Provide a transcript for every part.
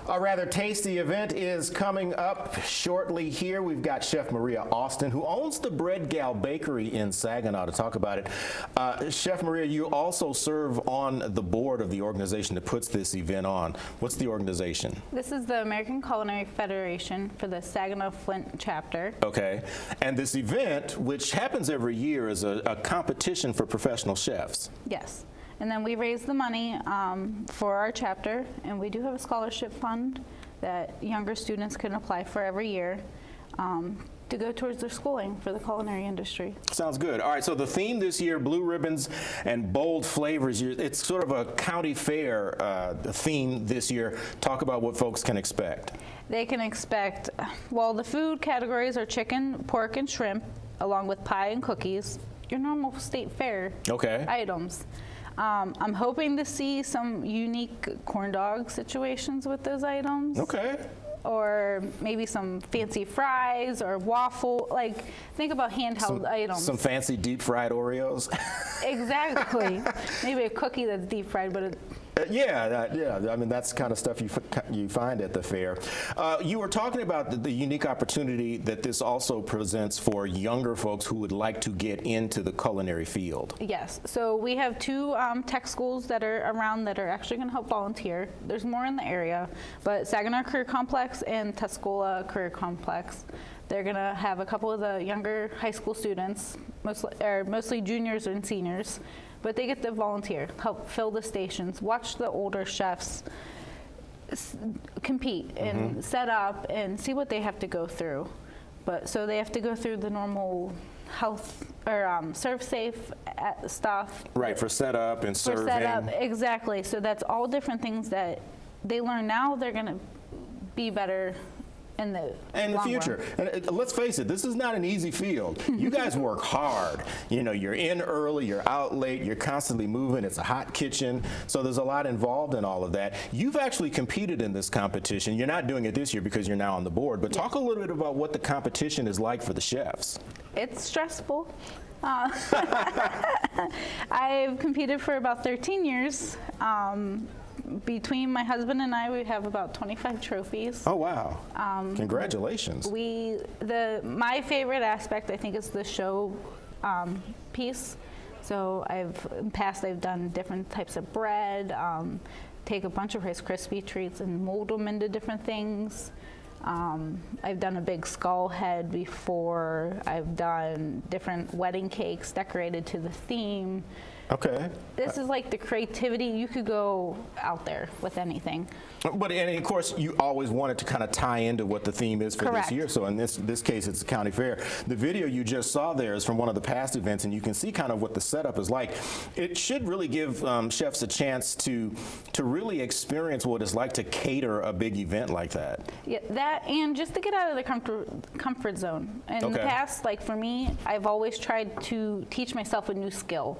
A rather tasty event is coming up shortly here. We've got Chef Maria Austin, who owns the Bread Gal Bakery in Saginaw, to talk about it. Chef Maria, you also serve on the board of the organization that puts this event on. What's the organization? This is the American Culinary Federation for the Saginaw Flint chapter. Okay. And this event, which happens every year, is a competition for professional chefs. Yes. And then we raise the money for our chapter, and we do have a scholarship fund that younger students can apply for every year to go towards their schooling for the culinary industry. Sounds good. All right, so the theme this year, blue ribbons and bold flavors. It's sort of a county fair theme this year. Talk about what folks can expect. They can expect, well, the food categories are chicken, pork, and shrimp, along with pie and cookies, your normal state fair items. I'm hoping to see some unique corn dog situations with those items. Okay. Or maybe some fancy fries or waffle, like think about handheld items. Some fancy deep fried Oreos. Exactly. Maybe a cookie that's deep fried, but yeah. I mean, that's the kind of stuff you find at the fair. You were talking about the unique opportunity that this also presents for younger folks who would like to get into the culinary field. Yes. So we have two tech schools that are around that are actually going to help volunteer. There's more in the area, but Saginaw Career Complex and Tuscola Career Complex. They're going to have a couple of the younger high school students, mostly juniors and seniors, but they get to volunteer, help fill the stations, watch the older chefs compete and set up and see what they have to go through. But so they have to go through the normal health or serve safe stuff. Right, for setup and serving. For setup, exactly. So that's all different things that they learn now. They're going to be better in the future. And let's face it, this is not an easy field. You guys work hard. You know, you're in early, you're out late, you're constantly moving. It's a hot kitchen, so there's a lot involved in all of that. You've actually competed in this competition. You're not doing it this year because you're now on the board, but talk a little bit about what the competition is like for the chefs. It's stressful. I've competed for about 13 years. Between my husband and I, we have about 25 trophies. Oh, wow. Congratulations. My favorite aspect, I think, is the show piece. So in the past, I've done different types of bread, take a bunch of Rice Krispie treats and mold them into different things. I've done a big skull head before. I've done different wedding cakes decorated to the theme. Okay. This is like the creativity. You could go out there with anything. But and of course, you always wanted to kind of tie into what the theme is for this year. So in this case, it's the county fair. The video you just saw there is from one of the past events, and you can see kind of what the setup is like. It should really give chefs a chance to really experience what it's like to cater a big event like that. Yeah, that, and just to get out of the comfort zone. In the past, like for me, I've always tried to teach myself a new skill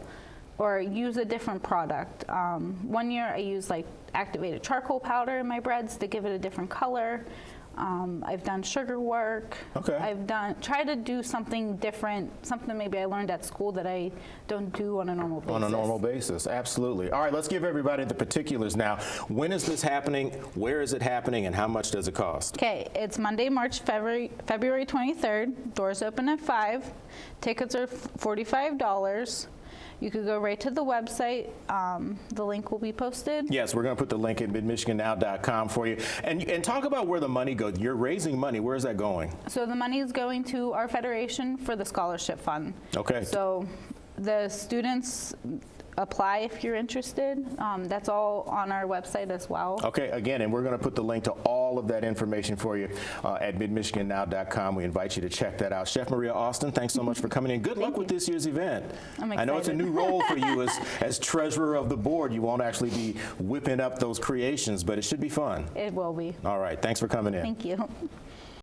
or use a different product. One year I used like activated charcoal powder in my breads to give it a different color. I've done sugar work. Okay. I've tried to do something different, something maybe I learned at school that I don't do on a normal basis. On a normal basis, absolutely. All right, let's give everybody the particulars now. When is this happening? Where is it happening? And how much does it cost? Okay, it's Monday, February 23rd. Doors open at 5. Tickets are $45. You could go right to the website. The link will be posted. Yes, we're going to put the link at Mid-MichiganNow.com for you. And talk about where the money goes. You're raising money. Where is that going? So the money is going to our federation for the scholarship fund. Okay. So the students apply if you're interested. That's all on our website as well. Okay, again, and we're going to put the link to all of that information for you at MidMichiganNow.com. We invite you to check that out. Chef Maria Austin, thanks so much for coming in. Good luck with this year's event. I'm excited. I know it's a new role for you as treasurer of the board. You won't actually be whipping up those creations, but it should be fun. It will be. All right, thanks for coming in. Thank you.